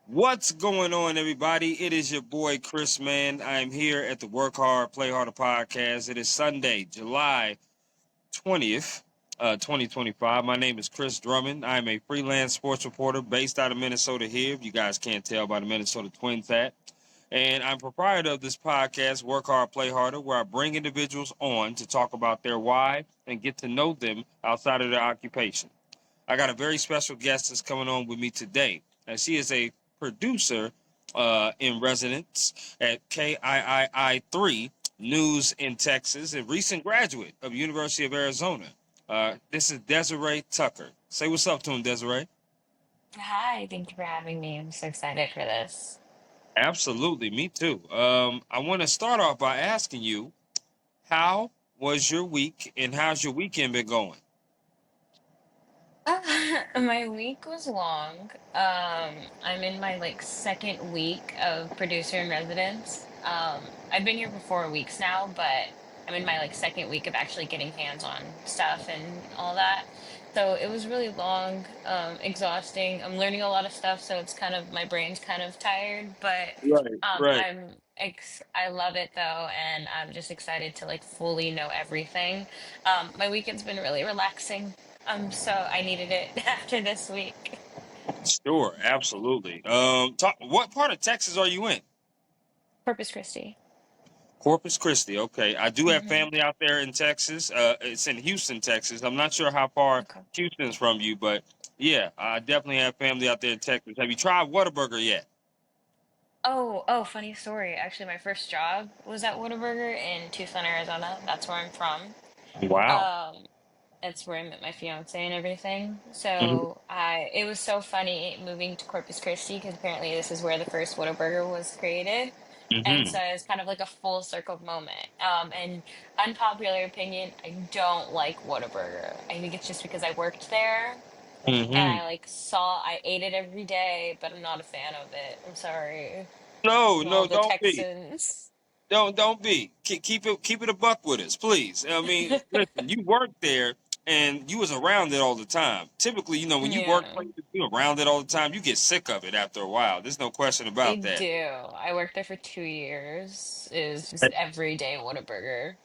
What's going on, everybody? It is your boy Chris, man. I am here at the Work Hard, Play Harder podcast. It is Sunday, July 20th, 2025. My name is Chris Drummond. I am a freelance sports reporter based out of Minnesota here, if you guys can't tell by the Minnesota Twins hat. And I'm proprietor of this podcast, Work Hard, Play Harder, where I bring individuals on to talk about their why and get to know them outside of their occupation. I got a very special guest that's coming on with me today, and she is a producer in residence at KIII3 News in Texas, a recent graduate of University of Arizona. This is Desarae Tucker. Say what's up to him, Desarae. Hi, thank you for having me. I'm so excited for this. Absolutely, me too. I want to start off by asking you, how was your week, and how's your weekend been going? My week was long. I'm in my second week of producer in residence. I've been here for 4 weeks now, but I'm in my second week of actually getting hands-on stuff and all that. So it was really long, exhausting. I'm learning a lot of stuff, so it's kind of my brain's kind of tired, but Right, right. I love it though, and I'm just excited to fully know everything. My weekend's been really relaxing. So I needed it after this week. Sure, absolutely. What part of Texas are you in? Corpus Christi. Corpus Christi. Okay, I do have Hmm. family out there in Texas. It's in Houston, Texas. I'm not sure how far Okay. Houston's from you, but yeah, I definitely have family out there in Texas. Have you tried Whataburger yet? Oh, funny story. Actually, my first job was at Whataburger in Tucson, Arizona. That's where I'm from. Wow. Um, that's where I met my fiance and everything. Hmm. It was so funny moving to Corpus Christi because apparently this is where the first Whataburger was created. And Hmm. so it's kind of like a full circle moment. And unpopular opinion, I don't like Whataburger. I think it's just because I worked there and Hmm. I ate it every day, but I'm not a fan of it. I'm sorry No, to all no, the don't be. Texans. Don't be. Keep it a buck with us, please. I mean, listen, you worked there and you was around it all the time. Typically, when you work Yeah. places, you around it all the time, you get sick of it after a while. There's no question I about that. do. I worked there for 2 years. It was just every day Whataburger.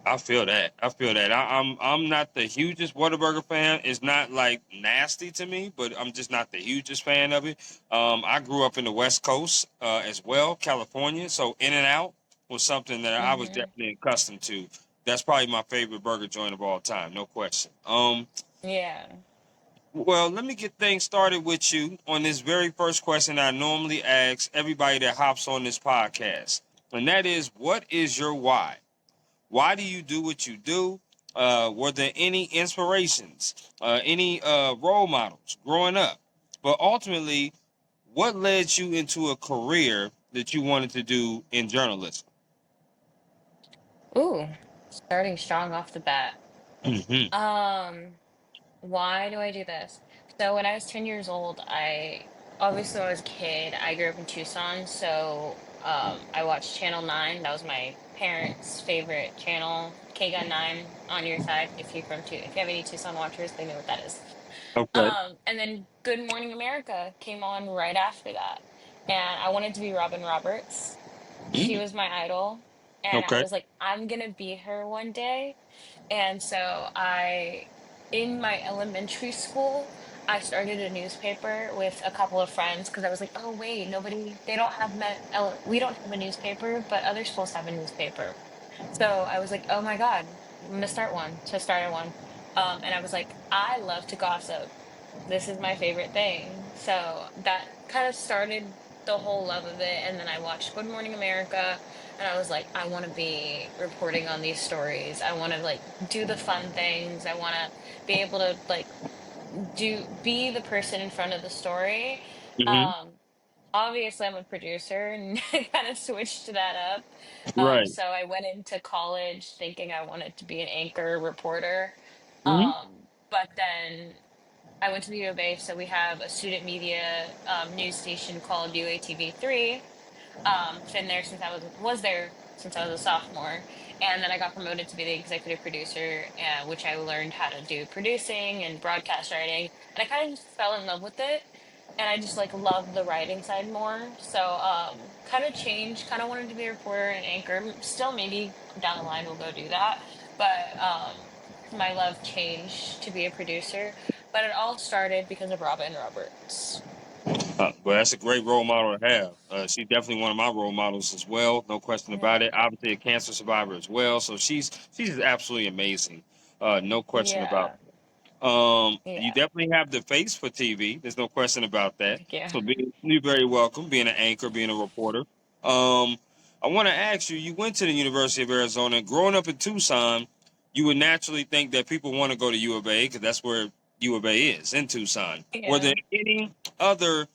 I feel that. I feel that. I'm not the hugest Whataburger fan. It's not like nasty to me, but I'm just not the hugest fan of it. I grew up in the West Coast as well, California. So In and Out was something that I was Hmm. definitely accustomed to. That's probably my favorite burger joint of all time, no question. Yeah. Well, let me get things started with you on this very first question I normally ask everybody that hops on this podcast, and that is, what is your why? Why do you do what you do? Were there any inspirations, any role models growing up? But ultimately, what led you into a career that you wanted to do in journalism? Ooh, starting strong off the bat. Hmm. Um, why do I do this? So when I was 10 years old, obviously when I was a kid, I grew up in Tucson, so I watched Channel 9. That was my parents' favorite channel. K-Gun 9 on your side if you have any Tucson watchers, they know what that is. Okay. And then Good Morning America came on right after that. And I wanted to be Robin Roberts. She Mm. was my idol. And I Okay. was like, I'm gonna be her one day. And so in my elementary school, I started a newspaper with a couple of friends because I was like, oh wait, they don't have we don't have a newspaper, but other schools have a newspaper. So I was like, oh my God, I'm gonna start one. So I started one. And I was like, I love to gossip. This is my favorite thing. So that kind of started the whole love of it. And then I watched Good Morning America and I was like, I want to be reporting on these stories. I want to do the fun things. I want to be able to be the person in front of the story. Hmm. Um, Obviously I'm a producer and I kind of switched that up. Right. So I went into college thinking I wanted to be an anchor reporter. Hmm. But then I went to the U of A, so we have a student media news station called UATV3. Been there since I was there since I was a sophomore, and then I got promoted to be the executive producer, which I learned how to do producing and broadcast writing, and I kind of just fell in love with it. and I just like love the writing side more. So kind of changed, kind of wanted to be a reporter and anchor. Still maybe down the line we'll go do that. But my love changed to be a producer. But it all started because of Robin Roberts. Well, that's a great role model to have. She's definitely one of my role models as well, no question Yeah. about it. Obviously, a cancer survivor as well, so she's absolutely amazing, no question about. Yeah. You Yeah. definitely have the face for TV. There's no question about that. Thank you. So you're very welcome, being an anchor, being a reporter. I want to ask you. You went to the University of Arizona. Growing up in Tucson, you would naturally think that people want to go to U of A because that's where U of A is in Tucson. Were there Yeah. any other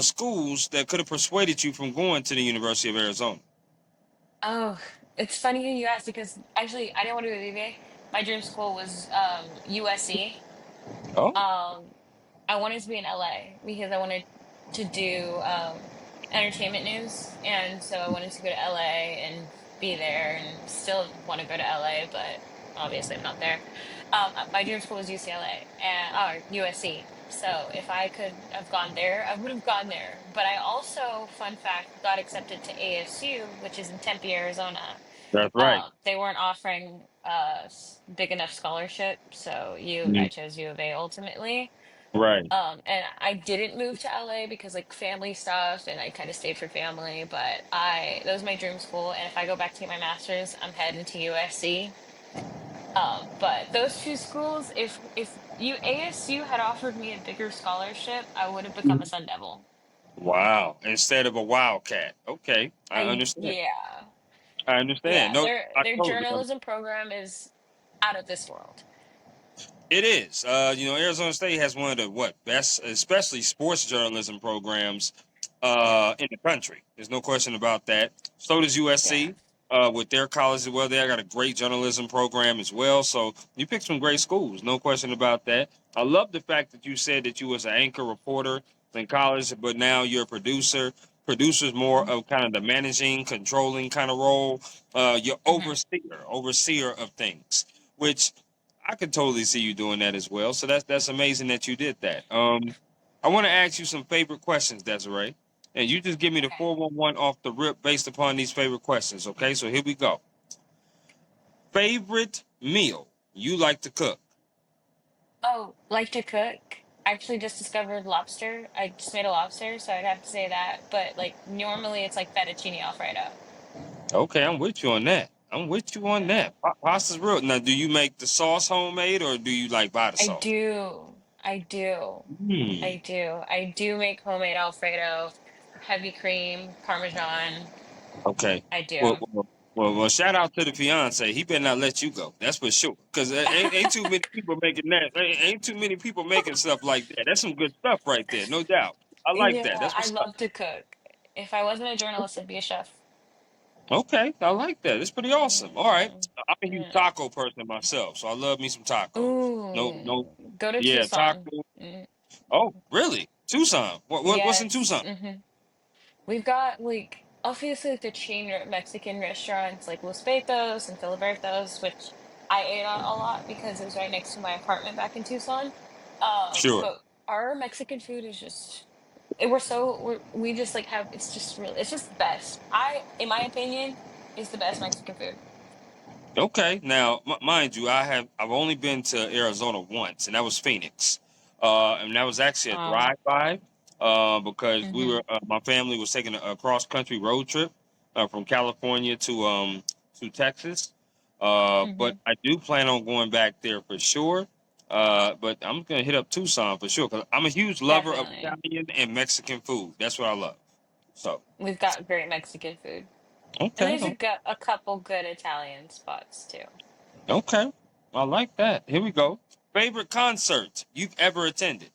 schools that could have persuaded you from going to the University of Arizona? Oh, it's funny you asked because actually I didn't want to go to UVA. My dream school was USC. Oh, Um, I wanted to be in LA because I wanted to do entertainment news, and so I wanted to go to LA and be there, and still want to go to LA, but obviously I'm not there. My dream school was UCLA and or USC. So if I could have gone there, I would have gone there. But I also, fun fact, got accepted to ASU, which is in Tempe, Arizona. that's right. They weren't offering big enough scholarship, so I Mm, chose U of A ultimately. right. And I didn't move to LA because like family stuff, and I kind of stayed for family. But that was my dream school, and if I go back to get my master's, I'm heading to USC. But those two schools, if ASU had offered me a bigger scholarship, I would have become a Sun Devil. Wow. Instead of a wildcat. Okay, I understand. Yeah. I understand. Yeah, No, I their totally understand. journalism program is out of this world. It is. Arizona State has one of the best, especially sports journalism programs in the country. There's no question about that. So does Yeah. USC with their college as well. They got a great journalism program as well. So you picked some great schools, no question about that. I love the fact that you said that you was an anchor reporter in college, but now you're a producer. Producer's more Hmm. of kind of the managing, controlling kind of role. You're Hmm. overseer of things, which I could totally see you doing that as well. So that's amazing that you did that. I want to ask you some favorite questions, Desiree. And you just give me the Okay. 411 off the rip based upon these favorite questions, okay? So here we go. Favorite meal you like to cook? Oh, like to cook. Actually just discovered lobster. I just made a lobster, so I'd have to say that. But like normally it's like fettuccine Alfredo. Okay, I'm with you on that. I'm with you on Yeah. that. Pasta's real. Now, do you make the sauce homemade or do you like buy the I sauce? do. I do. Hmm. I do. I do make homemade Alfredo, heavy cream, Parmesan. Okay. I Well, do. well, well, shout out to the fiance. He better not let you go. That's for sure. Because ain't too many people making that. Ain't too many people making stuff like that. That's some good stuff right there, no doubt. I like that. Yeah, That's I what's up. love to cook. If I wasn't a journalist, I'd be a chef. Okay, I like that. It's pretty awesome. All right, Mm, I'm a huge yeah. taco person myself, so I love me some tacos. No, no, Ooh, go to yeah, Tucson. taco. Mm, Oh, really? Tucson. What's in yes. Tucson? We've got like obviously like the chain Mexican restaurants like Los Betos and Filiberto's, which I ate at a lot because it was right next to my apartment back in Tucson. Sure. But our Mexican food is just we just like have it's just really it's just the best. In my opinion, is the best Mexican food. Okay, now mind you, I've only been to Arizona once, and that was Phoenix, and that was actually a Um, drive-by because mm-hmm, my family was taking a cross-country road trip from California to Texas, mm-hmm, but I do plan on going back there for sure. But I'm gonna hit up Tucson for sure because I'm a huge lover of definitely. Italian and Mexican food. That's what I love. So We've got great Mexican food. And okay, there's a couple good Italian spots too. okay. I like that. Here we go. Favorite concert you've ever attended?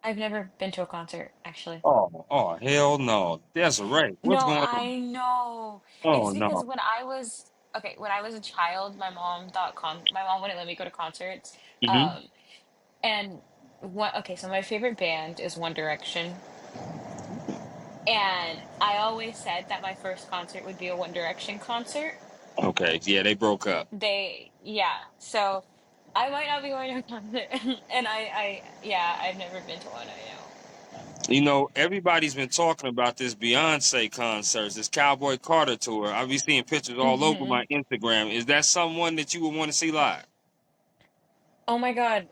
I've never been to a concert, actually. Oh, hell no. Desiree, what's No, going on? I know. Oh, It's because no. when I was a child, my mom wouldn't let me go to concerts. Hmm. Um, and so my favorite band is One Direction. And I always said that my first concert would be a One Direction concert. Okay, yeah, they broke up. Yeah. So I might not be going to a concert. And yeah, I've never been to one, I know. You know, everybody's been talking about this Beyonce concert, this Cowboy Carter tour. I'll be seeing pictures all over my Hmm. Instagram. Is that someone that you would want to see live? Oh my God.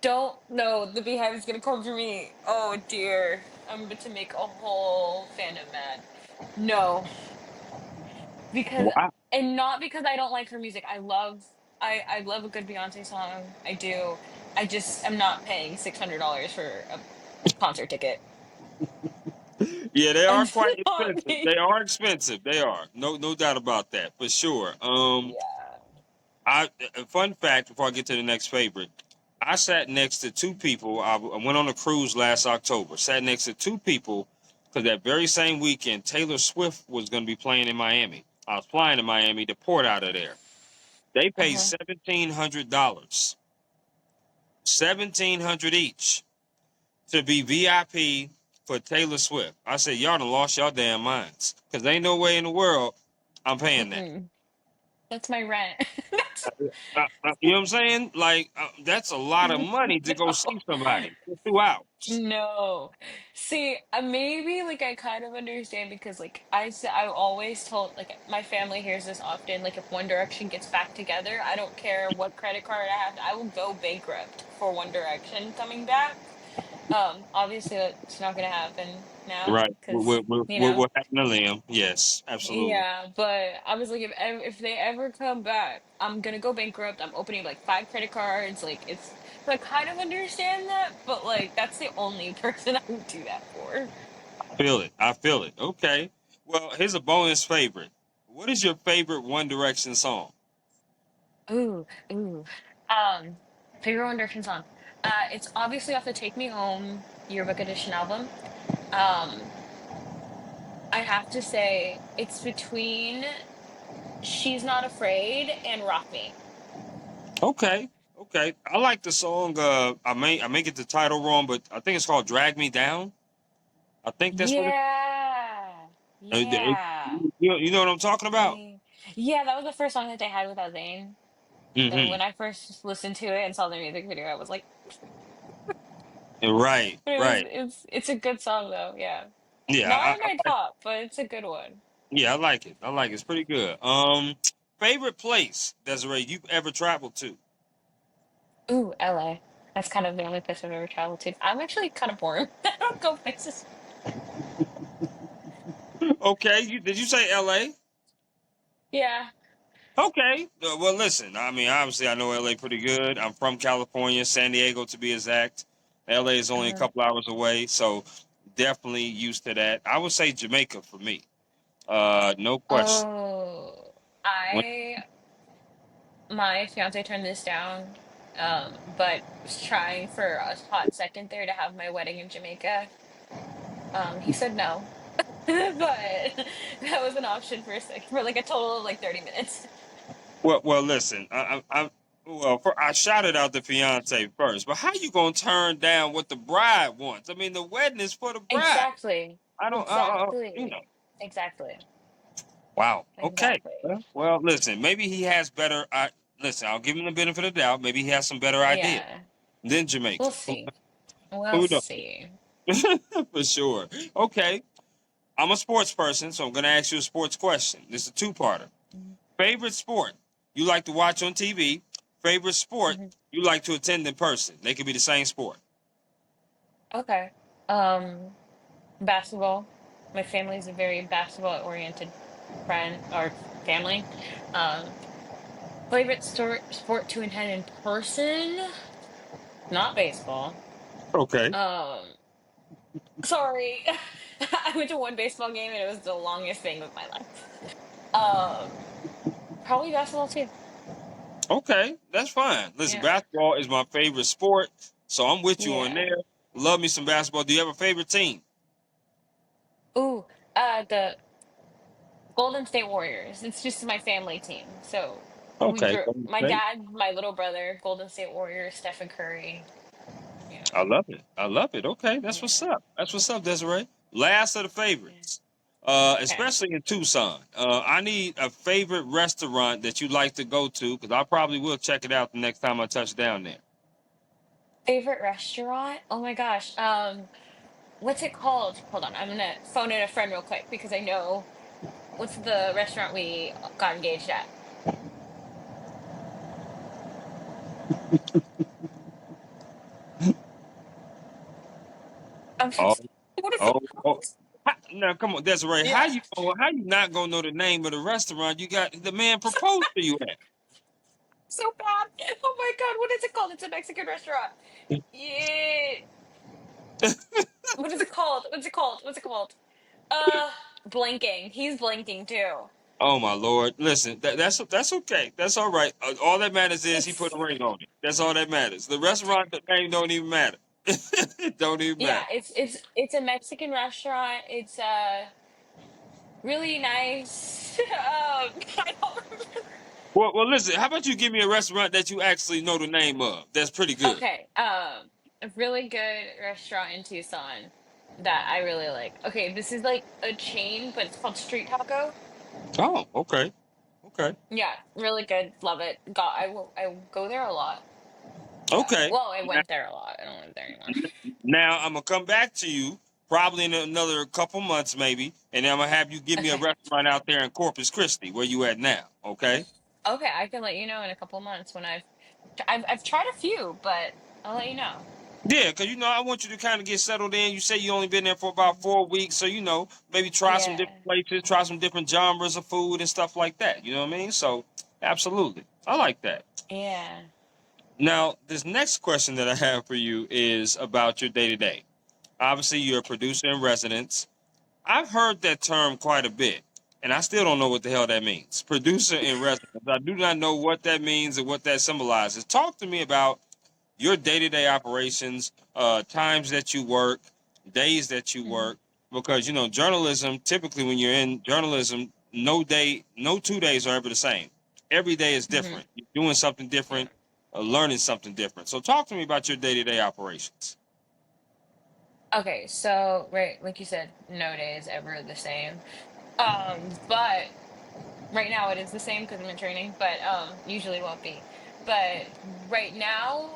Don't no, the Beehive is gonna come for me. Oh dear. I'm about to make a whole fandom mad. No, because Wow. and not because I don't like her music. I love a good Beyonce song. I do. I just am not paying $600 for a concert ticket. Yeah, they I'm are quite not expensive. paying. They are expensive. They are. No doubt about that, for sure. Yeah. I a fun fact before I get to the next favorite. I sat next to two people. I went on a cruise last October. Sat next to two people because that very same weekend Taylor Swift was going to be playing in Miami. I was flying to Miami to port out of there. They paid Uh-huh. $1,700, 1,700 each to be VIP for Taylor Swift. I said, y'all done lost y'all damn minds because ain't no way in the world I'm paying that. Mm-mm. That's my rent. That's You know what I'm saying? Like that's a lot of money to go see no. somebody for 2 hours. No. See, maybe like I kind of understand because like I always told like my family hears this often like if One Direction gets back together, I don't care what credit card I have, I will go bankrupt for One Direction coming back. Obviously that's not gonna happen now Right. because What happened to Liam? Yes, absolutely. yeah, but I was like, if they ever come back, I'm gonna go bankrupt. I'm opening like five credit cards. Like it's so I kind of understand that, but like that's the only person I would do that for. I feel it. I feel it. Okay. Well, here's a bonus favorite. What is your favorite One Direction song? Ooh, ooh. Um, Favorite One Direction song. It's obviously off the Take Me Home Yearbook Edition album. Um, I have to say it's between She's Not Afraid and Rock Me. Okay. Okay. I like the song. I may get the title wrong, but I think it's called "Drag Me Down." I think that's what it. Yeah, It yeah. you know what I'm talking about? Yeah, yeah, that was the first song that they had without Zayn. So Mm-hmm. when I first listened to it and saw the music video, I was like, Right. but Right. it's a good song though, yeah. Yeah. Not I, in my I top, but it's a good one. Yeah, I like it. I like it. It's pretty good. Favorite place, Desiree, you've ever traveled to? Ooh, LA. That's kind of the only place I've ever traveled to. I'm actually kind of boring. I don't go places. Okay, did you say L.A.? Yeah. Okay. Well, listen. I mean, obviously, I know L.A. pretty good. I'm from California, San Diego to be exact. L.A. is only a Uh, couple hours away, so definitely used to that. I would say Jamaica for me. No question. oh, When- my fiance turned this down, but was trying for a hot second there to have my wedding in Jamaica. He said no. But that was an option for a sec for like a total of like 30 minutes. well, listen. I shouted out the fiance first, but how you gonna turn down what the bride wants? I mean, the wedding is for the bride. Exactly. I don't. You Exactly. know. Exactly. Wow. Okay. Exactly. Well, listen. Maybe he has better. Listen. I'll give him the benefit of the doubt. Maybe he has some better ideas Yeah. than We'll Jamaica. see. We'll Who knows? see. For sure. Okay. I'm a sports person, so I'm going to ask you a sports question. This is a two-parter. Mhm. Favorite sport you like to watch on TV? Favorite sport Mhm. you like to attend in person? They could be the same sport. Okay. Um, Basketball. My family is a very basketball oriented friend or family. Um, Favorite sport to attend in person? Not baseball. Okay. Um, Sorry. I went to one baseball game and it was the longest thing of my life. Probably basketball too. Okay. That's fine. Listen, Yeah. basketball is my favorite sport, so I'm with you on Yeah. there. Love me some basketball. Do you have a favorite team? Ooh, the Golden State Warriors. It's just my family team. So Okay. my dad, my little brother, Golden State Warriors, Stephen Curry. Yeah. I love it. I love it. Okay, that's what's Yeah. up. That's what's up, Desiree. Last of the Yeah. favorites, Okay. especially in Tucson. I need a favorite restaurant that you like to go to because I probably will check it out the next time I touch down there. Favorite restaurant? Oh my gosh. what's it called? Hold on, I'm gonna phone in a friend real quick because I know what's the restaurant we got engaged at. I'm Oh, what is it oh, oh. called? Now come on, Desiree. Yeah, How you not gonna know the name of the restaurant you got the man proposed to you at? so bad. Oh my God, what is it called? It's a Mexican restaurant. Yeah. What is it called? What's it called? What's it called? Uh, blinking. He's blinking too. Oh my lord! Listen, that's okay. That's all right. All that matters is he put It's a ring on it. That's all that matters. The restaurant the name don't even matter. It don't even yeah, matter. it's a Mexican restaurant. It's really nice. I don't remember. Well, listen. How about you give me a restaurant that you actually know the name of? That's pretty good. Okay, a really good restaurant in Tucson that I really like. Okay, this is like a chain, but it's called Street Taco. Oh, okay, okay, Yeah, really good. Love it. God, I will go there a lot. okay. Well, I went there a lot. I don't live there anymore. Now I'm gonna come back to you probably in another couple months, maybe, and then I'm gonna have you give me a Okay. restaurant out there in Corpus Christi where you at now. Okay? Okay, I can let you know in a couple months when I've tried a few, but I'll let you know. Yeah, because I want you to kind of get settled in. You say you only been there for about 4 weeks, so maybe try some Yeah. different places, try some different genres of food and stuff like that. You know what I mean? So absolutely, I like that. Yeah. Now, this next question that I have for you is about your day to day. Obviously, you're a producer in residence. I've heard that term quite a bit, and I still don't know what the hell that means. Producer in residence. I do not know what that means and what that symbolizes. Talk to me about your day-to-day operations, times that you work, days that you Hmm. work, because journalism. Typically, when you're in journalism, no 2 days are ever the same. Every day is Hmm. different. You're doing something Yeah. different, learning something different. So, talk to me about your day-to-day operations. Okay, so right, like you said, no day is ever the same. But right now it is the same because I'm in training, but usually won't be. But right now,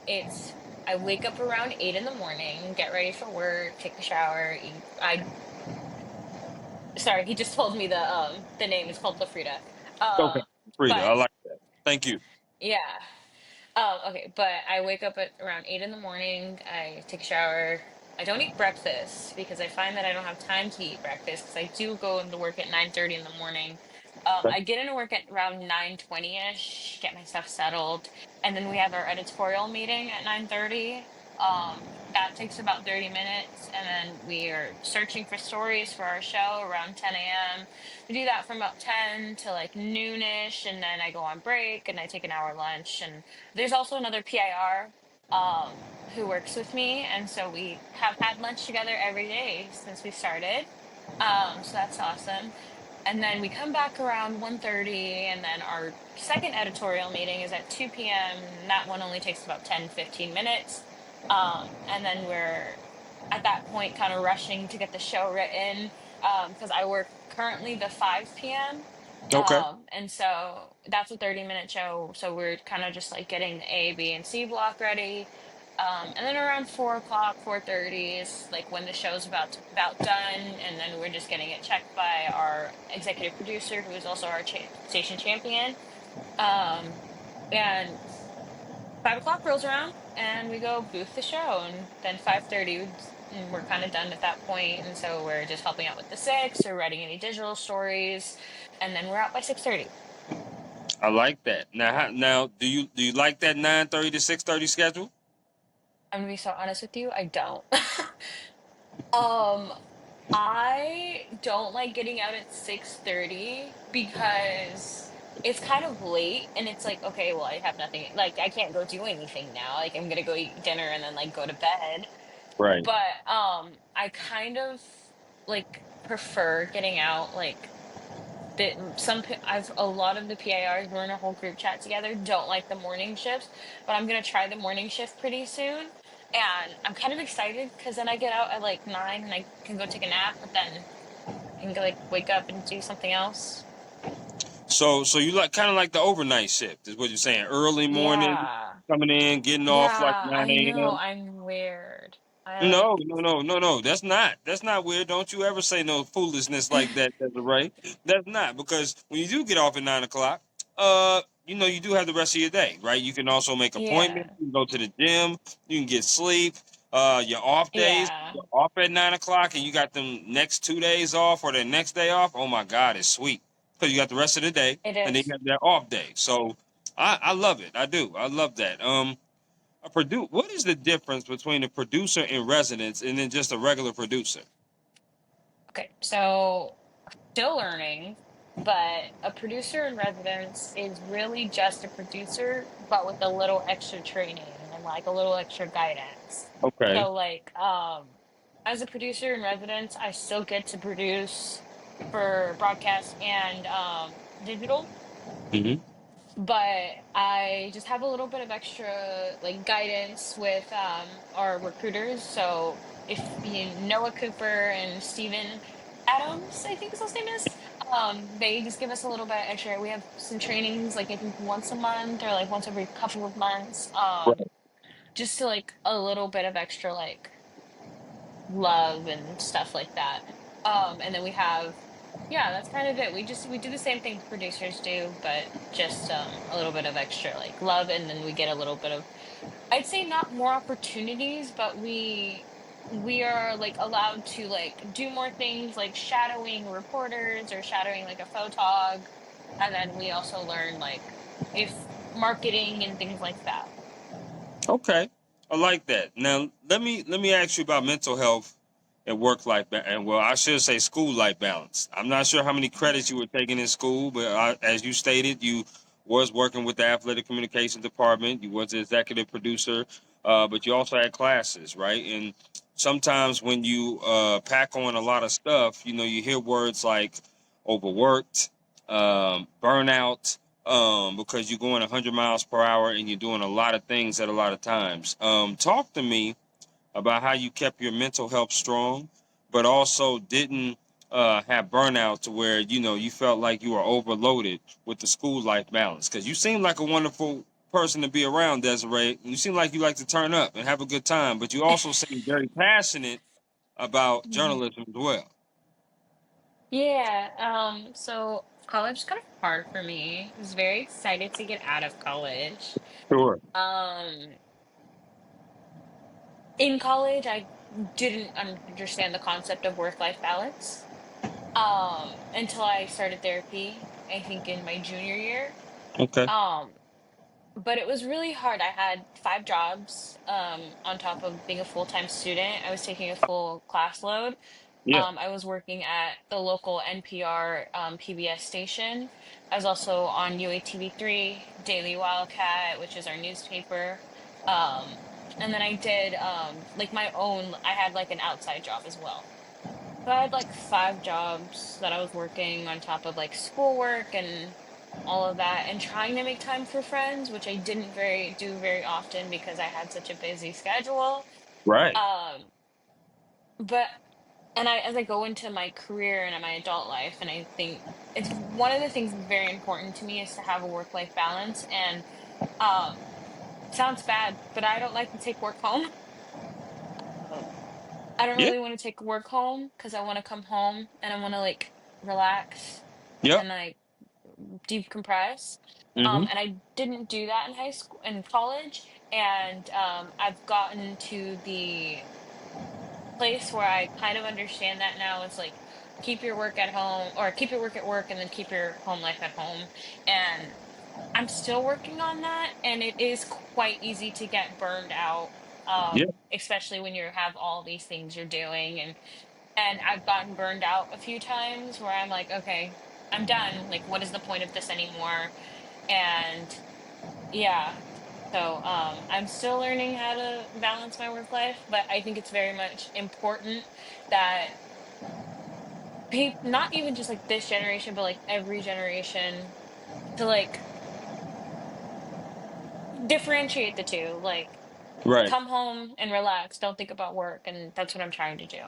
it's I wake up around 8 in the morning, get ready for work, take a shower, eat. I sorry, he just told me the name is called La Frida. Okay, Frida, But I like that. Thank you. yeah. Okay, but I wake up at around 8 in the morning. I take a shower. I don't eat breakfast because I find that I don't have time to eat breakfast because I do go into work at 9:30 in the morning. I get into work at around 9:20ish, get my stuff settled, and then we have our editorial meeting at 9:30. That takes about 30 minutes, and then we are searching for stories for our show around 10 a.m. We do that from about 10 to like noonish, and then I go on break and I take an hour lunch. And there's also another PIR who works with me, and so we have had lunch together every day since we started. So that's awesome. And then we come back around 1:30, and then our second editorial meeting is at 2 p.m. And that one only takes about 10-15 minutes. And then we're at that point kind of rushing to get the show written because I work currently the 5 p.m. Okay. And so that's a 30-minute show. So we're kind of just like getting the A, B, and C block ready. And then around 4 o'clock, 4:30 is like when the show's about done, and then we're just getting it checked by our executive producer, who is also our station champion. Um, and 5 o'clock rolls around, and we go booth the show, and then 5:30, and we're kind of done at that point. And so we're just helping out with the six or writing any digital stories, and then we're out by 6:30. I like that. Now, do you like that 9:30 to 6:30 schedule? I'm gonna be so honest with you, I don't. Um, I don't like getting out at 6:30 because it's kind of late, and it's like, okay, well, I have nothing, like I can't go do anything now. Like I'm gonna go eat dinner and then like go to bed. Right. But I kind of like prefer getting out like I've a lot of the PIRs, we're in a whole group chat together, don't like the morning shifts, but I'm gonna try the morning shift pretty soon. And I'm kind of excited because then I get out at like 9 and I can go take a nap, but then I can go like wake up and do something else. So you like kind of like the overnight shift is what you're saying. Early morning, Yeah. coming in, getting off like Yeah, I know 9 a.m. I'm weird. I No, like, no, no, no, no. That's not weird. Don't you ever say no foolishness like that, Desiree. That's not because when you do get off at 9 o'clock, you do have the rest of your day, right? You can also make appointments. yeah, You can go to the gym. You can get sleep. Your off days, yeah, you're off at 9 o'clock, and you got them next 2 days off or the next day off. Oh my God, it's sweet because you got the rest of the day, it and then you is. have that off day. So I love it. I do. I love that. What is the difference between a producer in residence and then just a regular producer? Okay, so still learning, but a producer in residence is really just a producer, but with a little extra training and like a little extra guidance. Okay. So like as a producer in residence, I still get to produce for broadcast and digital, Hmm. but I just have a little bit of extra like guidance with our recruiters. So if you Noah Cooper and Steven Adams, I think his last name is, they just give us a little bit extra. We have some trainings like I think once a month or like once every couple of months. Right. Just to like a little bit of extra like love and stuff like that. And then we have, yeah, that's kind of it. We do the same thing producers do, but just a little bit of extra like love, and then we get a little bit of, I'd say not more opportunities, but we are like allowed to like do more things like shadowing reporters or shadowing like a photog, and then we also learn like if marketing and things like that. Okay. I like that. Now let me ask you about mental health and and well, I should say school life balance. I'm not sure how many credits you were taking in school, but as you stated, you was working with the athletic communications department. You was the executive producer, but you also had classes, right? And sometimes when you pack on a lot of stuff, you hear words like overworked, burnout, because you're going 100 miles per hour and you're doing a lot of things at a lot of times. Talk to me about how you kept your mental health strong, but also didn't have burnout to where you felt like you were overloaded with the school life balance. Because you seem like a wonderful person to be around, Desiree. You seem like you like to turn up and have a good time, but you also seem very passionate about Mhm. journalism as well. Yeah, so college is kind of hard for me. I was very excited to get out of college. Sure. Um, in college, I didn't understand the concept of work-life balance, until I started therapy, I think in my junior year. Okay. Um, but it was really hard. I had 5 jobs, on top of being a full-time student. I was taking a full class load. Yeah. I was working at the local NPR PBS station. I was also on UATV3, Daily Wildcat, which is our newspaper. Um, and then I did like my own, I had like an outside job as well. So I had like 5 jobs that I was working on top of like schoolwork and all of that, and trying to make time for friends, which I didn't very do very often because I had such a busy schedule. Right. Um, but and I as I go into my career and in my adult life, and I think it's one of the things that's very important to me is to have a work-life balance. And um, sounds bad, but I don't like to take work home. Um, I don't Yeah. really want to take work home because I want to come home and I want to like relax Yep. and like decompress. Hmm. And I didn't do that in high school and college. And I've gotten to the place where I kind of understand that now. It's like keep your work at home or keep your work at work and then keep your home life at home. And I'm still working on that, and it is quite easy to get burned out, Yeah. especially when you have all these things you're doing. And I've gotten burned out a few times where I'm like, okay, I'm done. Like, what is the point of this anymore? And yeah. So I'm still learning how to balance my work life, but I think it's very much important that people, not even just like this generation, but like every generation, to like differentiate the two. Like, Right. come home and relax. Don't think about work. And that's what I'm trying to do.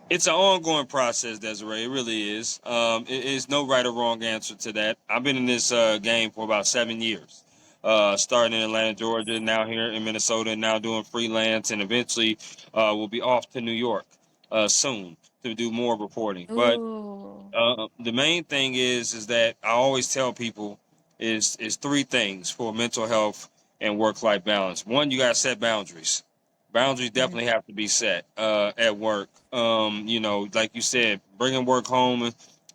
It's an ongoing process, Desiree. It really is. It is no right or wrong answer to that. I've been in this game for about 7 years. starting in Atlanta, Georgia, now here in Minnesota, and now doing freelance, and eventually we'll be off to New York soon to do more reporting. But Ooh. the main thing is that I always tell people is three things for mental health and work life balance. One, you got to set boundaries. Boundaries Hmm. definitely have to be set at work. Like you said, bringing work home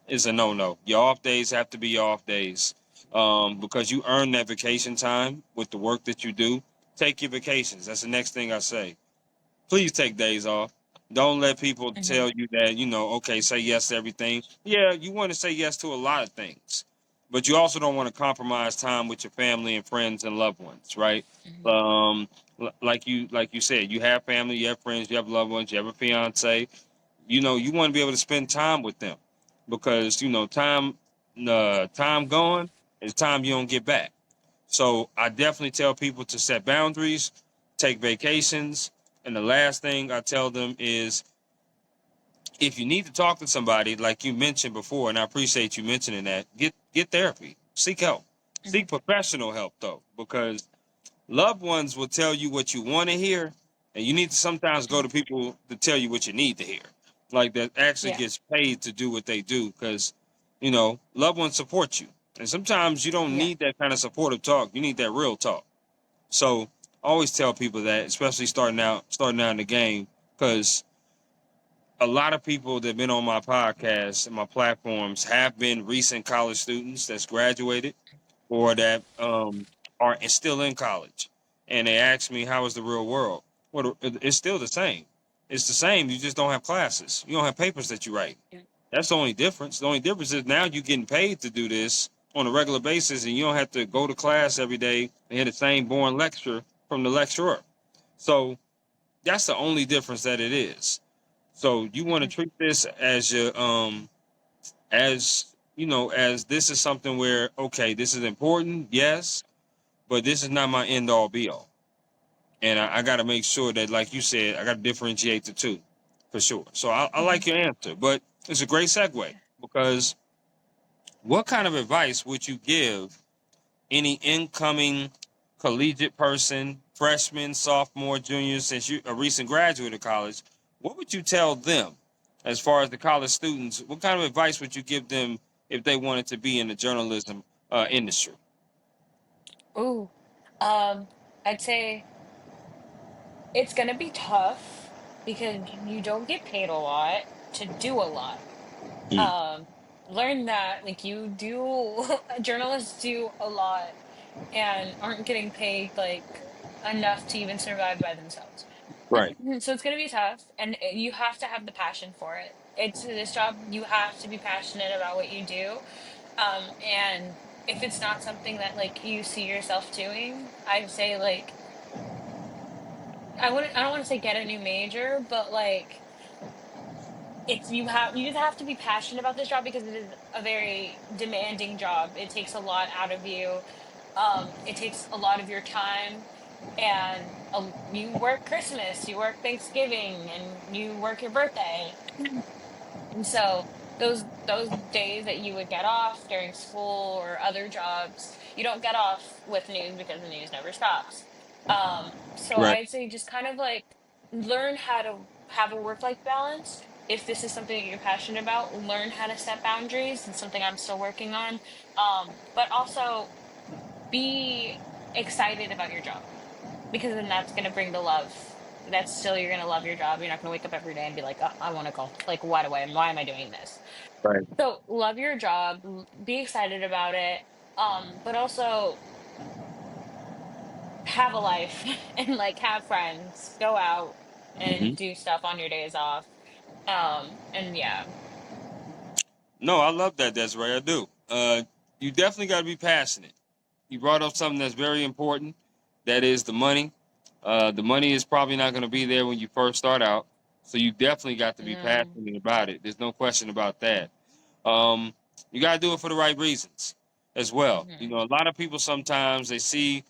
is a no-no. Your off days have to be your off days because you earn that vacation time with the work that you do. Take your vacations. That's the next thing I say. Please take days off. Don't let people Hmm. tell you that, okay, say yes to everything. Yeah, you want to say yes to a lot of things, but you also don't want to compromise time with your family and friends and loved ones, right? Hmm. Like you said, you have family, you have friends, you have loved ones, you have a fiance. You want to be able to spend time with them because time gone is time you don't get back. So I definitely tell people to set boundaries, take vacations, and the last thing I tell them is if you need to talk to somebody, like you mentioned before, and I appreciate you mentioning that, get therapy, seek help, Hmm. seek professional help though, because loved ones will tell you what you want to hear, and you need to sometimes go Hmm. to people to tell you what you need to hear, like that actually Yeah. gets paid to do what they do, because loved ones support you, and sometimes you don't Yeah. need that kind of supportive talk. You need that real talk. So I always tell people that, especially starting out in the game, because a lot of people that have been on my podcast and my platforms have been recent college students that's graduated or that are still in college, and they ask me how is the real world. Well, it's still the same. It's the same. You just don't have classes. You don't have papers that you write. Yeah. That's the only difference. The only difference is now you're getting paid to do this on a regular basis, and you don't have to go to class every day and hear the same boring lecture from the lecturer. So that's the only difference that it is. So you want to Hmm. treat this as your as this is something where okay, this is important, yes, but this is not my end all be all. And I got to make sure that, like you said, I got to differentiate the two for sure. So I Hmm. like your answer, but it's a great segue because what kind of advice would you give any incoming collegiate person, freshman, sophomore, junior, since you're a recent graduate of college? What would you tell them as far as the college students? What kind of advice would you give them if they wanted to be in the journalism industry? Ooh. I'd say it's gonna be tough because you don't get paid a lot to do a lot. Mm, Um, Learn that like you do journalists do a lot and aren't getting paid like enough to even survive by themselves. right. So it's going to be tough, and you have to have the passion for it. It's this job, you have to be passionate about what you do. And if it's not something that like you see yourself doing, I'd say like I don't want to say get a new major, but like you just have to be passionate about this job because it is a very demanding job. It takes a lot out of you. It takes a lot of your time, and you work Christmas, you work Thanksgiving, and you work your birthday. And so those days that you would get off during school or other jobs, you don't get off with news because the news never stops. So Right. I'd say just kind of like learn how to have a work-life balance. If this is something that you're passionate about, learn how to set boundaries. It's something I'm still working on. But also be excited about your job because then that's going to bring the love. That's still, you're going to love your job. You're not going to wake up every day and be like, oh, I want to call. Like, why am I doing this? Right. So love your job, be excited about it, but also have a life and like have friends, go out Hmm. and do stuff on your days off. And yeah. No, I love that, Desiree. I do. You definitely got to be passionate. You brought up something that's very important. That is the money. The money is probably not going to be there when you first start out. So you definitely got to be Mm, passionate about it. There's no question about that. Um, you got to do it for the right reasons as well. hmm. A lot of people sometimes they see,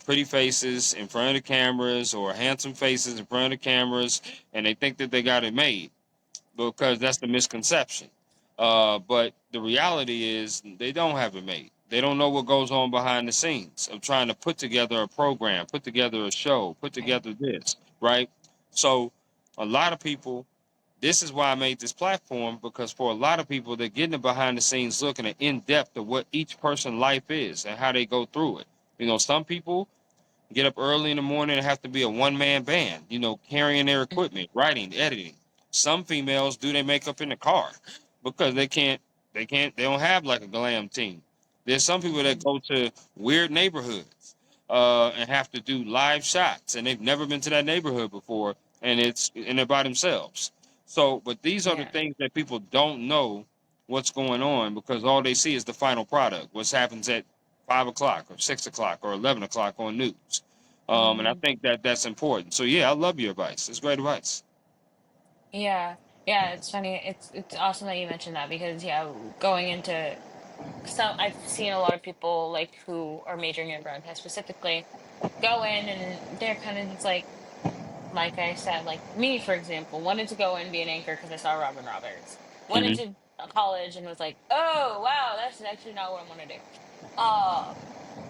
pretty faces in front of the cameras or handsome faces in front of the cameras, and they think that they got it made because that's the misconception. But the reality is they don't have it made. They don't know what goes on behind the scenes of trying to put together a program, put together a show, put Right. together this, right? So a lot of people, this is why I made this platform, because for a lot of people, they're getting a behind the scenes look and an in depth of what each person's life is and how they go through it. Some people get up early in the morning and have to be a one-man band, carrying their equipment, writing, editing. Some females do their makeup in the car because they don't have like a glam team. There's some people that Mm-hmm. go to weird neighborhoods and have to do live shots, and they've never been to that neighborhood before, and they're by themselves. So, but these are the Yeah. things that people don't know what's going on, because all they see is the final product, what happens at 5 o'clock or 6 o'clock or 11 o'clock on news. And I Mm-hmm. think that that's important. So yeah, I love your advice. It's great advice. Yeah. Yeah. It's funny. It's awesome that you mentioned that because yeah, going into some I've seen a lot of people like who are majoring in broadcast specifically go in and they're kind of just like I said, like me, for example, wanted to go and be an anchor because I saw Robin Roberts. Went Hmm. into college and was like, oh wow, that's actually not what I want to do. Uh,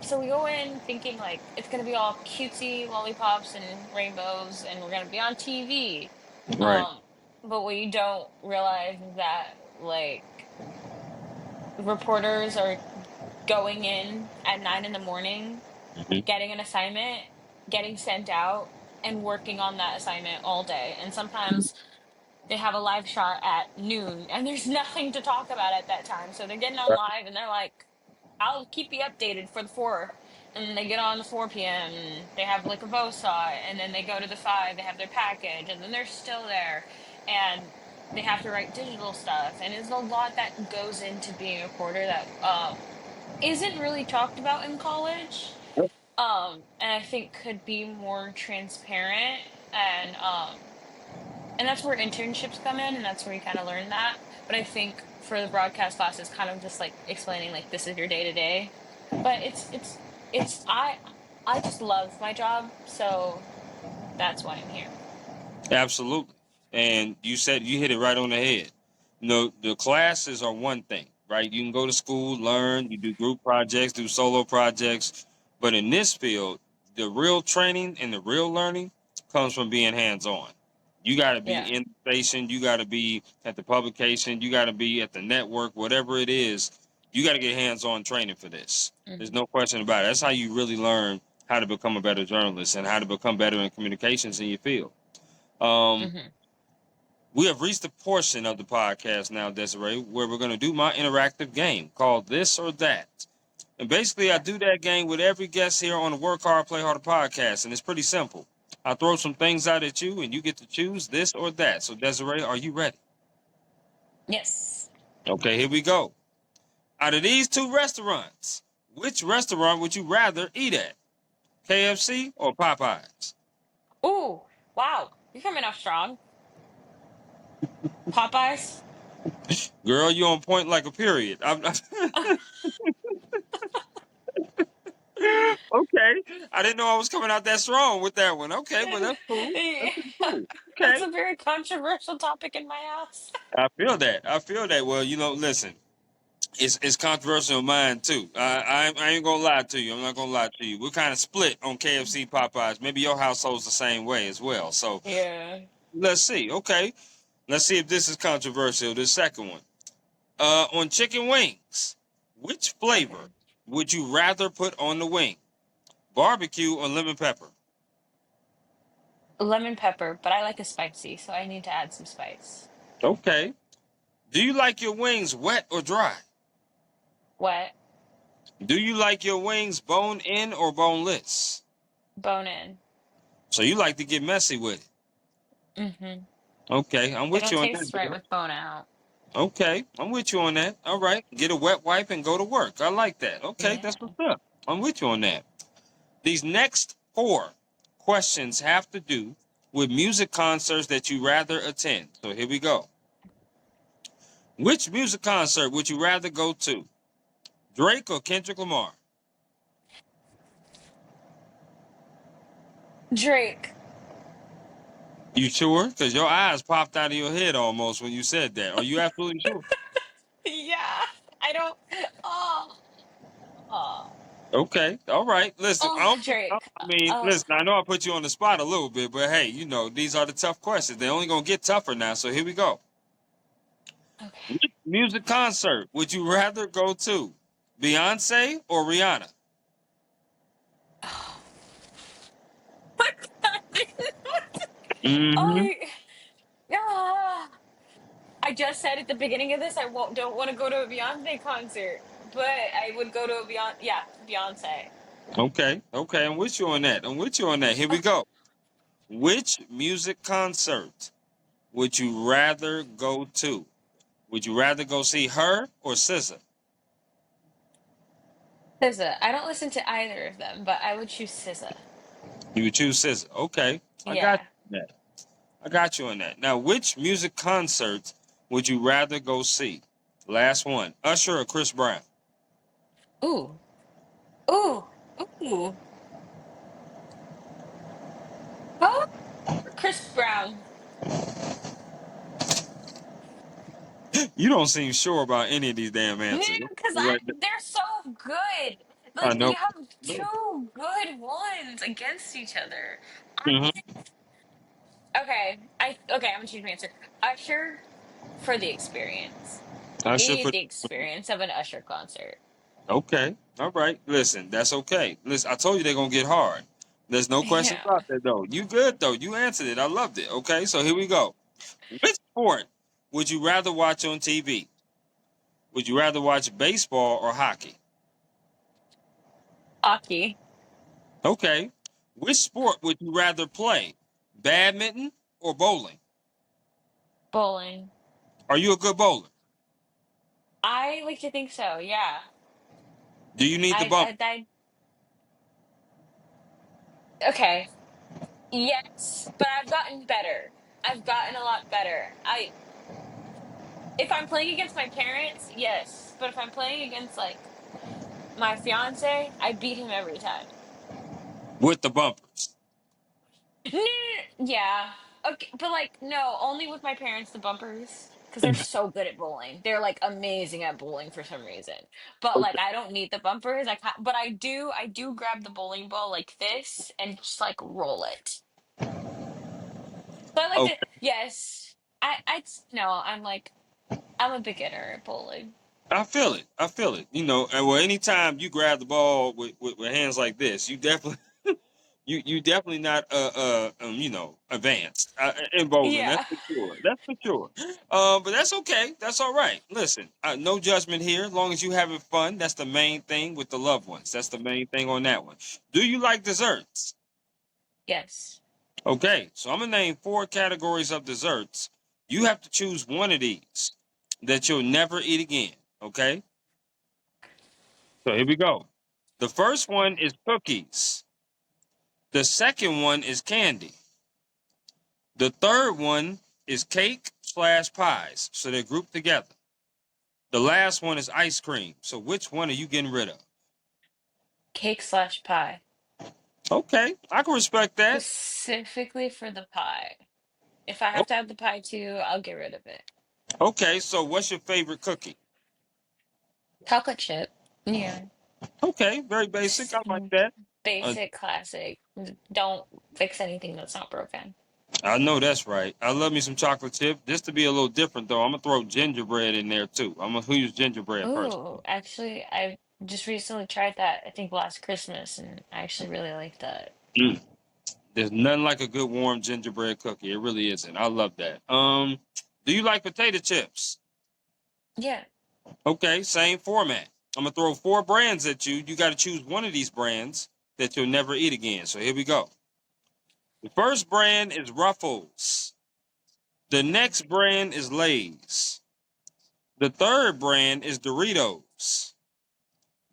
so we go in thinking like it's gonna be all cutesy lollipops and rainbows, and we're gonna be on TV. Right. But what you don't realize is that like reporters are going in at 9 in the morning, Hmm. getting an assignment, getting sent out, and working on that assignment all day. And sometimes they have a live shot at noon and there's nothing to talk about at that time. So they're getting on live and they're like, I'll keep you updated for the four. And then they get on the 4 p.m. and they have like a bow saw, and then they go to the five, they have their package, and then they're still there. And they have to write digital stuff. And it's a lot that goes into being a reporter that isn't really talked about in college. And I think could be more transparent and that's where internships come in, and that's where you kind of learn that. But I think for the broadcast class, it's kind of just like explaining like this is your day to day. But it's I just love my job, so that's why I'm here. Absolutely. And you said you hit it right on the head. The classes are one thing, right? You can go to school, learn, you do group projects, do solo projects. But in this field, the real training and the real learning comes from being hands on. You got to be Yeah. in the station, you got to be at the publication, you got to be at the network, whatever it is, you got to get hands on training for this. There's Hmm. no question about it. That's how you really learn how to become a better journalist and how to become better in communications in your field. Um, Hmm. we have reached a portion of the podcast now, Desiree, where we're going to do my interactive game called This or That. And basically, I Yeah. do that game with every guest here on the Work Hard, Play Harder podcast. And it's pretty simple. I throw some things out at you, and you get to choose this or that. So, Desiree, are you ready? Yes. Okay, here we go. Out of these two restaurants, which restaurant would you rather eat at? KFC or Popeyes? Ooh, wow. You're coming off strong. Popeyes. Girl, you on point like a period. Okay. I didn't know I was coming out that strong with that one. Okay, well that's cool. Yeah. That's cool. That's Okay. a very controversial topic in my house. I feel that. I feel that. Well, listen, it's controversial in mine too. I ain't gonna lie to you. I'm not gonna lie to you. We're kind of split on KFC Popeyes. Maybe your household's the same way as well. So Yeah. let's see. Okay. Let's see if this is controversial. The second one. On chicken wings, which flavor Okay. would you rather put on the wing? Barbecue or lemon pepper? Lemon pepper, but I like a spicy, so I need to add some spice. Okay. Do you like your wings wet or dry? Wet, Do you like your wings bone in or boneless? bone in. So you like to get messy with it. Hmm. Okay, I'm They with don't you on that, taste right girl. with bone out. Okay, I'm with you on that. All right, get a wet wipe and go to work. I like that. Okay, Yeah. that's what's up. I'm with you on that. These next four questions have to do with music concerts that you rather attend. So here we go. Which music concert would you rather go to? Drake or Kendrick Lamar? Drake. You sure? Because your eyes popped out of your head almost when you said that. Are you absolutely sure? Yeah. I don't. Oh. Oh, Okay, all right. Listen, I oh, don't. I Drake. mean, Oh, listen. I know I put you on the spot a little bit, but hey, these are the tough questions. They're only gonna get tougher now. So here we go. okay. Which music concert would you rather go to, Beyonce or Rihanna? Oh, my God. Mm-hmm. Oh, yeah. I just said at the beginning of this, don't want to go to a Beyonce concert, but I would go to a Beyonce. Okay, okay. I'm with you on that. I'm with you on that. Here we go. Which music concert would you rather go to? Would you rather go see her or SZA? SZA. I don't listen to either of them, but I would choose SZA. You would choose SZA. Okay, I got Yeah. you on that. I got you on that. Now, which music concert would you rather go see? Last one. Usher or Chris Brown? Ooh. Ooh. Ooh. Oh, Chris Brown. You don't seem sure about any of these damn answers. Because Right there. they're so good. I Like know. you have two good ones against each other. Hmm. Okay, I'm gonna choose my answer. Usher for the experience. Usher Need for. the experience of an Usher concert. Okay. All right. Listen, that's okay. Listen, I told you they're gonna get hard. There's no question Yeah. about that though. You good though. You answered it. I loved it. Okay, so here we go. Which sport would you rather watch on TV? Would you rather watch baseball or hockey? Hockey. Okay. Which sport would you rather play? Badminton or bowling? Bowling. Are you a good bowler? I like to think so, yeah. Do you need the bump? I okay. Yes, but I've gotten better. I've gotten a lot better. I If I'm playing against my parents, yes. But if I'm playing against like my fiance, I beat him every time. With the bumpers? Yeah. Okay, but like no, only with my parents the bumpers because they're so good at bowling. They're like amazing at bowling for some reason. But like Okay. I don't need the bumpers. But I do grab the bowling ball like this and just like roll it. So I like to Okay. yes. I no, I'm a beginner at bowling. I feel it. I feel it. And well, anytime you grab the ball with hands like this, you definitely you definitely not advanced in bowling. That's Yeah. for sure. That's for sure. But that's okay. That's all right. Listen, no judgment here. As long as you having fun, that's the main thing with the loved ones. That's the main thing on that one. Do you like desserts? Yes. Okay, so I'm gonna name four categories of desserts. You have to choose one of these that you'll never eat again. Okay, so here we go. The first one is cookies. The second one is candy. The third one is cake slash pies. So they're grouped together. The last one is ice cream. So which one are you getting rid of? Cake/pie. Okay, I can respect that. Specifically for the pie. If I O- have to have the pie too, I'll get rid of it. Okay, so what's your favorite cookie? Chocolate chip. Yeah. Okay, very basic. I like that. Uh, Basic classic. Don't fix anything that's not broken. I know that's right. I love me some chocolate chip. Just to be a little different though, I'm gonna throw gingerbread in there too. I'm a huge gingerbread person. Ooh, actually, I just recently tried that, I think last Christmas, and I actually really like that. Mm. There's nothing like a good warm gingerbread cookie. It really isn't. I love that. Do you like potato chips? Yeah. Okay, same format. I'm gonna throw four brands at you. You got to choose one of these brands that you'll never eat again. So here we go. The first brand is Ruffles. The next brand is Lay's. The third brand is Doritos.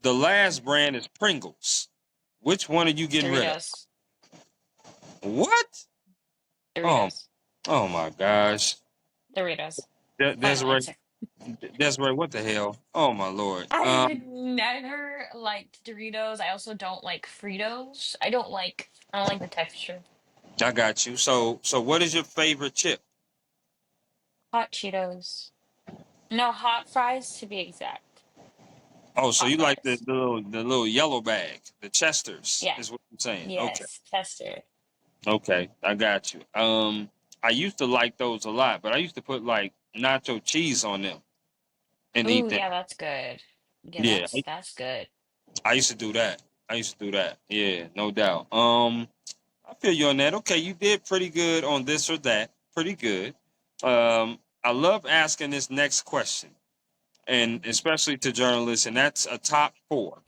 The last brand is Pringles. Which one are you getting rid of? Doritos. What? Oh, Doritos. oh my gosh. Doritos. Final Desiree, answer. Desiree, what the hell? Oh my lord. I've never liked Doritos. I also don't like Fritos. I don't like the texture. I got you. So what is your favorite chip? Hot Cheetos. No, hot fries to be exact. Oh, so you like Popeyes. the little yellow bag, the Chesters, Yeah. is what you're saying. Okay. Yes. Chester. Okay, I got you. I used to like those a lot, but I used to put like nacho cheese on them and Ooh, eat them. yeah, that's good. Yeah, Yeah, that's good. I used to do that. I used to do that. Yeah, no doubt. I feel you on that. Okay, you did pretty good on this or that. Pretty good. I love asking this next question, and especially to journalists, and that's a top four.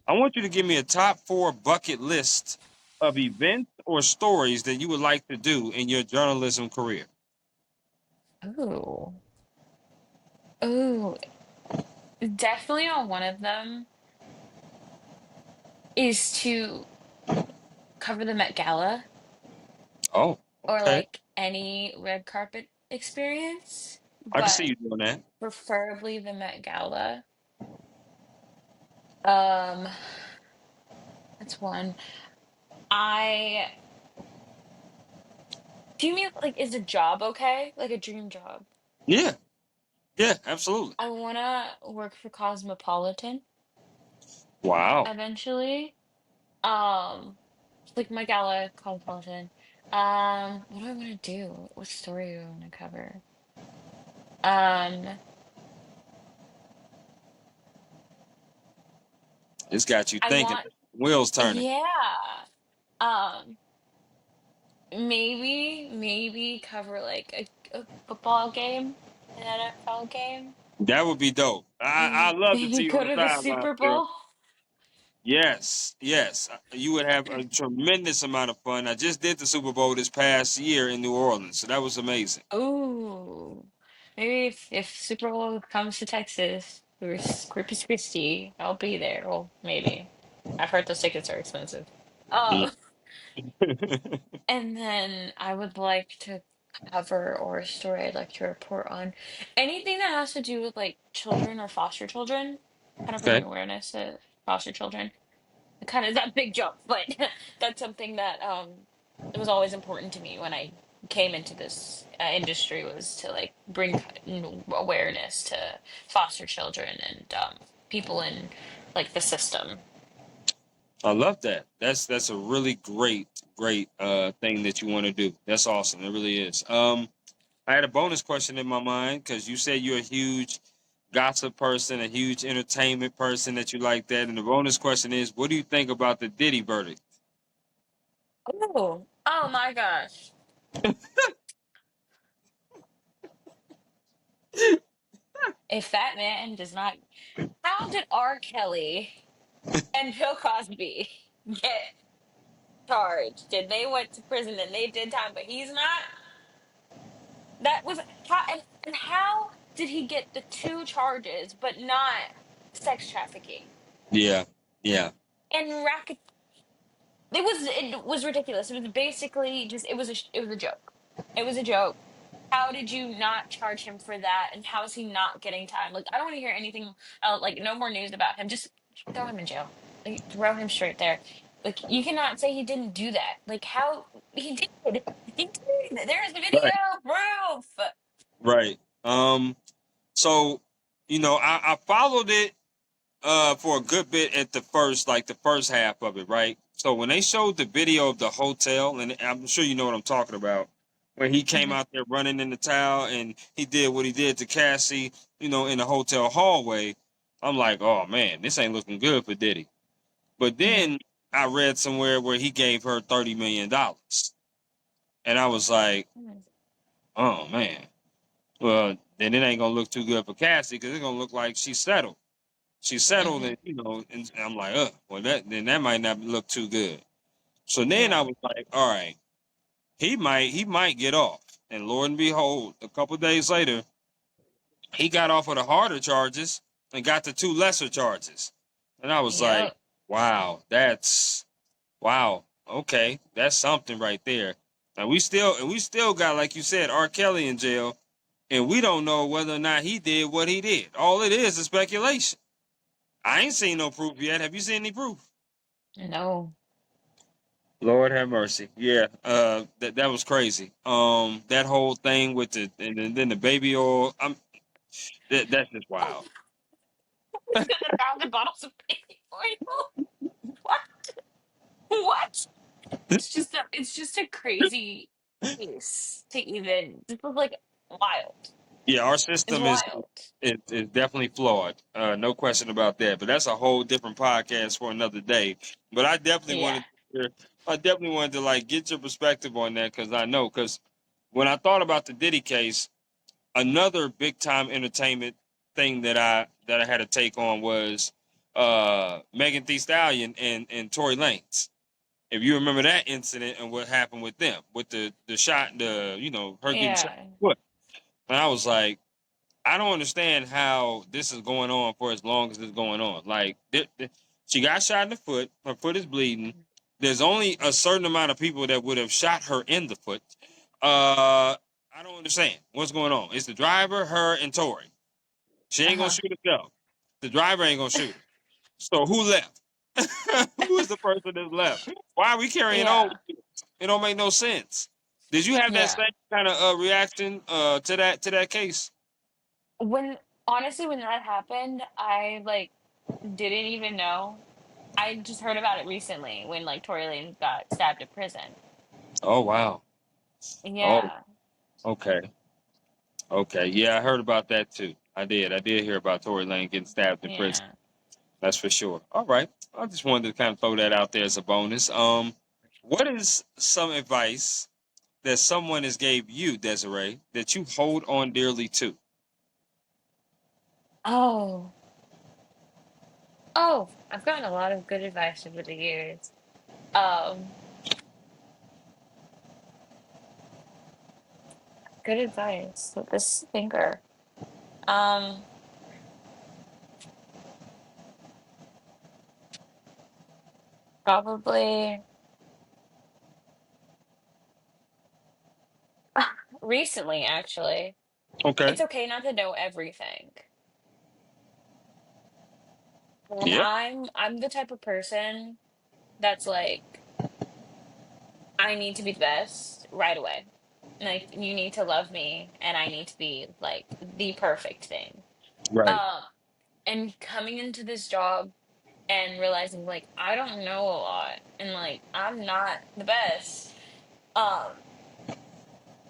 I want you to give me a top four bucket list of events or stories that you would like to do in your journalism career. Ooh. Ooh. Definitely on one of them is to cover the Met Gala Oh, or okay. like any red carpet experience, I can see but you doing that. preferably the Met Gala. Um, that's one. I do you mean like is a job okay? Like a dream job? Yeah, yeah, absolutely. I wanna work for Cosmopolitan Wow. eventually. Like my gala Cosmopolitan. What do I want to do? What story do I want to cover? Um, It's got you I thinking. want, Wheels turning. yeah. Um, maybe cover like a football game, an NFL game. That would be dope. I Maybe love to maybe see you on go the to the sideline, Super Bill. Bowl. Yes, yes. You would have a tremendous amount of fun. I just did the Super Bowl this past year in New Orleans, so that was amazing. Ooh, maybe if Super Bowl comes to Texas or Corpus Christi, I'll be there. Well, maybe. I've heard those tickets are expensive. Mm. Um, and then I would like to cover or a story I'd like to report on anything that has to do with like children or foster children, kind of bringing Okay. awareness to foster children. Kind of that big jump, but that's something that it was always important to me when I came into this industry was to like bring awareness to foster children and people in like the system. I love that. That's a really great thing that you want to do. That's awesome. It really is. I had a bonus question in my mind because you said you're a huge gossip person, a huge entertainment person that you like that. And the bonus question is, what do you think about the Diddy verdict? Oh my gosh. If that man does not, how did R. Kelly and Bill Cosby get charged? Did they went to prison and they did time, but he's not? That was how and how did he get the two charges but not sex trafficking Yeah, yeah, and racket? It was ridiculous. It was basically just it was a joke. It was a joke. How did you not charge him for that? And how is he not getting time? Like I don't want to hear anything. Like no more news about him. Just throw him in jail. Like throw him straight there. Like you cannot say he didn't do that. Like how he did. He did. There's video right, proof. right. So I followed it for a good bit at the first half of it, right? So when they showed the video of the hotel, and I'm sure you know what I'm talking about, where he came Mhm, out there running in the towel and he did what he did to Cassie, in the hotel hallway, I'm like, oh man, this ain't looking good for Diddy. But mhm. then I read somewhere where he gave her $30 million, and I was like, Mm, oh man, well then it ain't gonna look too good for Cassie because it's gonna look like she settled. She settled, mhm. and I'm like, well, that might not look too good. So then I Yeah. was like, all right, he might get off. And Lord and behold, a couple days later, he got off of the harder charges and got the two lesser charges. And I was like, Yep. wow, okay, that's something right there. And we still got, like you said, R. Kelly in jail, and we don't know whether or not he did what he did. All it is speculation. I ain't seen no proof yet. Have you seen any proof? No. Lord have mercy. Yeah, that was crazy. That whole thing with then the baby oil. That's just wild. 1,000 bottles of baby oil. What? What? It's just a crazy case to even. This was like wild. Yeah, our It's system is wild. is definitely flawed. No question about that. But that's a whole different podcast for another day. But Yeah. I definitely wanted to like get your perspective on that because when I thought about the Diddy case, another big time entertainment thing that I had to take on was Megan Thee Stallion and Tory Lanez. If you remember that incident and what happened with them, with the shot, her getting shot Yeah. in the foot. And I was like, I don't understand how this is going on for as long as it's going on. Like, she got shot in the foot. Her foot is bleeding. There's only a certain amount of people that would have shot her in the foot. I don't understand what's going on. It's the driver, her, and Tori. She ain't gonna Uh-huh. shoot herself. The driver ain't gonna shoot her. So who left? Who is the person that's left? Why are we carrying on? Yeah. It don't make no sense. Did you have that Yeah. same kind of reaction to that case? When honestly, when that happened, I like didn't even know. I just heard about it recently when like Tory Lanez got stabbed in prison. Oh wow. Oh, Yeah. okay. Okay. Yeah, I heard about that too. I did. I did hear about Tory Lane getting stabbed in prison. Yeah. That's for sure. All right. I just wanted to kind of throw that out there as a bonus. What is some advice that someone has gave you, Desiree, that you hold on dearly to? Oh. Oh, I've gotten a lot of good advice over the years. Um, Good advice with this thinker. Um, Probably recently, actually. Okay. It's okay not to know everything. And Yeah. I'm the type of person that's like, I need to be the best right away. Like, you need to love me, and I need to be like the perfect thing. Right. Um, and coming into this job and realizing like I don't know a lot and like I'm not the best. Um,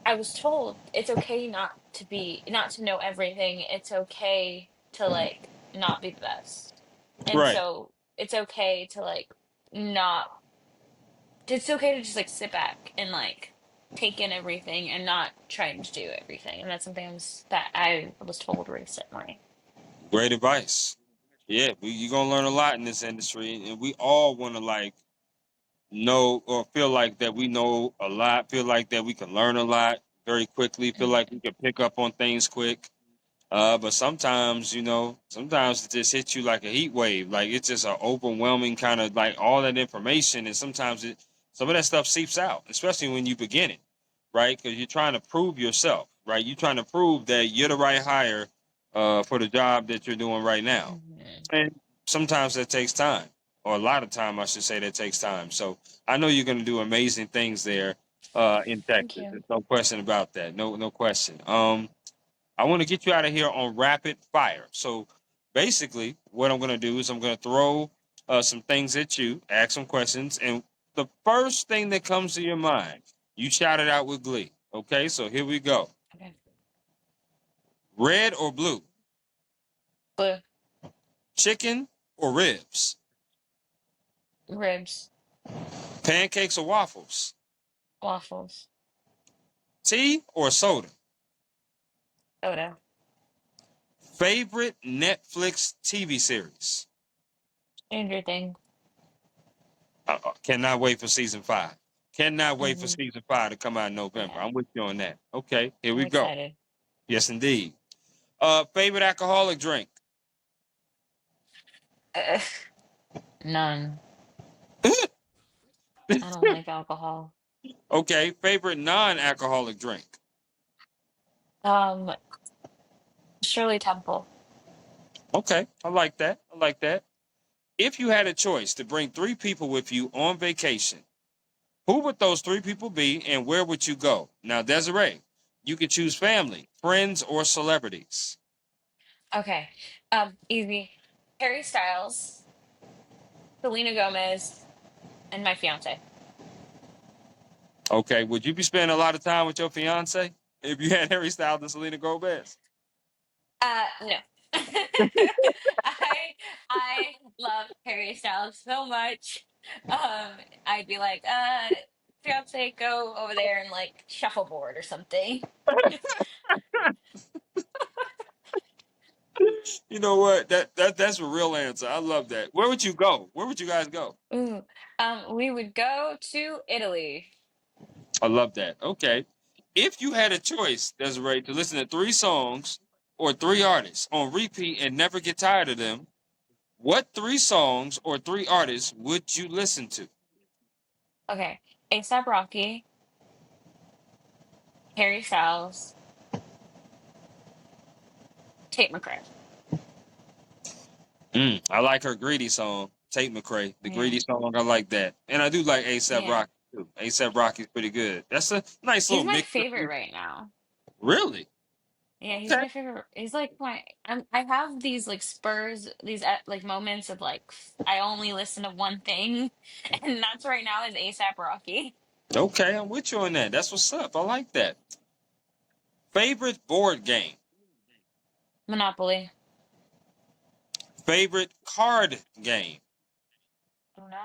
I was told it's okay not to know everything. It's okay to like not be the best. And Right. so it's okay to like not it's okay to just like sit back and like take in everything and not trying to do everything. And that's something that I was told recently. Great advice. Yeah, you're gonna learn a lot in this industry, and we all want to like know or feel like that we know a lot, feel like that we can learn a lot very quickly, feel like we Mhm. can pick up on things quick. But sometimes, sometimes it just hits you like a heat wave. Like it's just an overwhelming kind of like all that information, and sometimes some of that stuff seeps out, especially when you begin it, right? Because you're trying to prove yourself, right? You're trying to prove that you're the right hire for the job that you're doing right now, Mhm. and sometimes that takes time, or a lot of time, I should say, that takes time. So I know you're going to do amazing things there in Thank Texas. you. There's no question about that. No question. I want to get you out of here on rapid fire. So basically, what I'm going to do is I'm going to throw some things at you, ask some questions, and the first thing that comes to your mind, you shout it out with glee. Okay, so here we go. Okay. Red or blue? Blue Chicken or ribs? ribs, Pancakes or waffles? waffles, Tea or soda? soda, Favorite Netflix TV series? Stranger Things. Cannot wait for season 5. Cannot wait for Hmm. season 5 to come out in November. Yeah, I'm with you on that. Okay, here I'm we go. excited. Yes, indeed. Favorite alcoholic drink? Ugh, none. I don't like alcohol. Okay, favorite non-alcoholic drink? Um, Shirley Temple. Okay, I like that. I like that. If you had a choice to bring 3 people with you on vacation, who would those 3 people be and where would you go? Now, Desiree, you could choose family, friends, or celebrities. Okay. Easy. Harry Styles, Selena Gomez, and my fiance. Okay, would you be spending a lot of time with your fiance if you had Harry Styles and Selena Gomez? No. I love Harry Styles so much. I'd be like, fiance, go over there and like shuffleboard or something. You know what? That's a real answer. I love that. Where would you go? Where would you guys go? Ooh. We would go to Italy. I love that. Okay. If you had a choice, Desiree, to listen to three songs or three artists on repeat and never get tired of them, what three songs or three artists would you listen to? Okay. ASAP Rocky, Harry Styles, Tate McRae. I like her Greedy song, Tate McRae. The Yeah. Greedy song, I like that. And I do like ASAP Yeah. Rocky too. ASAP Rocky's pretty good. That's a nice He's little my mix of favorite you. right now. Really? Yeah, he's Okay. my favorite. He's like I have these like spurs, these like moments of like I only listen to one thing, and that's right now is ASAP Rocky. Okay, I'm with you on that. That's what's up. I like that. Favorite board game? Monopoly. Favorite card game? Oh no.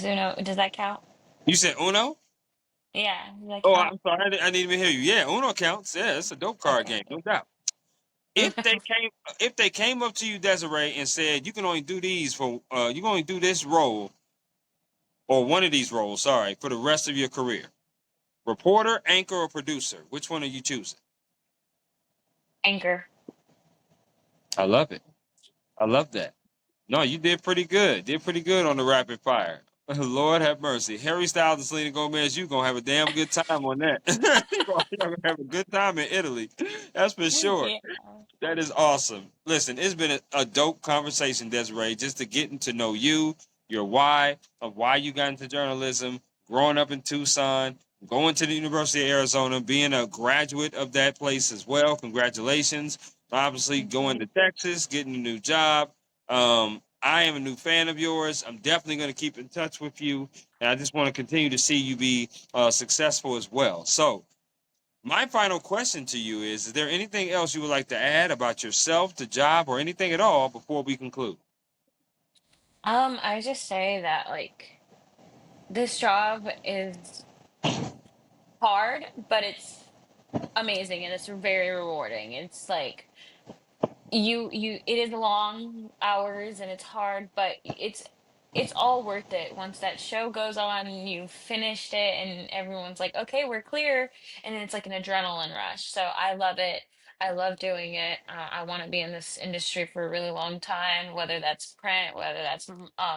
Uno, does that count? You said Uno? Yeah, does that Oh, count? I'm sorry. I didn't even hear you. Yeah, Uno counts. Yeah, it's a dope card Okay, game, no doubt. If they came, if they came up to you, Desiree, and said you can only do these for, you can only do this role or one of these roles, sorry, for the rest of your career, reporter, anchor, or producer, which one are you choosing? Anchor. I love it. I love that. No, you did pretty good. Did pretty good on the rapid fire. Lord have mercy. Harry Styles and Selena Gomez, you gonna have a damn good time on that. You're gonna have a good time in Italy. That's for sure. Yeah. That is awesome. Listen, it's been a dope conversation, Desiree, just to getting to know you, your why of why you got into journalism, growing up in Tucson, going to the University of Arizona, being a graduate of that place as well. Congratulations. Obviously, Thank going you. to Texas, getting a new job. I am a new fan of yours. I'm definitely going to keep in touch with you, and I just want to continue to see you be successful as well. So, my final question to you is there anything else you would like to add about yourself, the job, or anything at all before we conclude? I just say that like this job is hard, but it's amazing and it's very rewarding. It's like it is long hours and it's hard, but it's all worth it once that show goes on and you've finished it and everyone's like, okay, we're clear, and it's like an adrenaline rush. So I love it. I love doing it. I want to be in this industry for a really long time, whether that's print, whether that's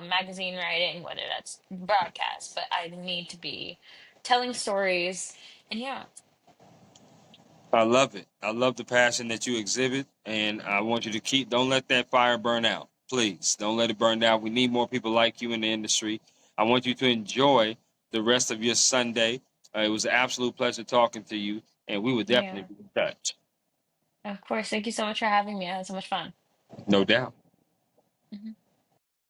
magazine writing, whether that's broadcast, but I need to be telling stories. And yeah, I love it. I love the passion that you exhibit, and I want you to keep, don't let that fire burn out. Please, don't let it burn out. We need more people like you in the industry. I want you to enjoy the rest of your Sunday. It was an absolute pleasure talking to you, and we will yeah, definitely be in touch. of course. Thank you so much for having me. I had so much fun. No doubt. Mhm.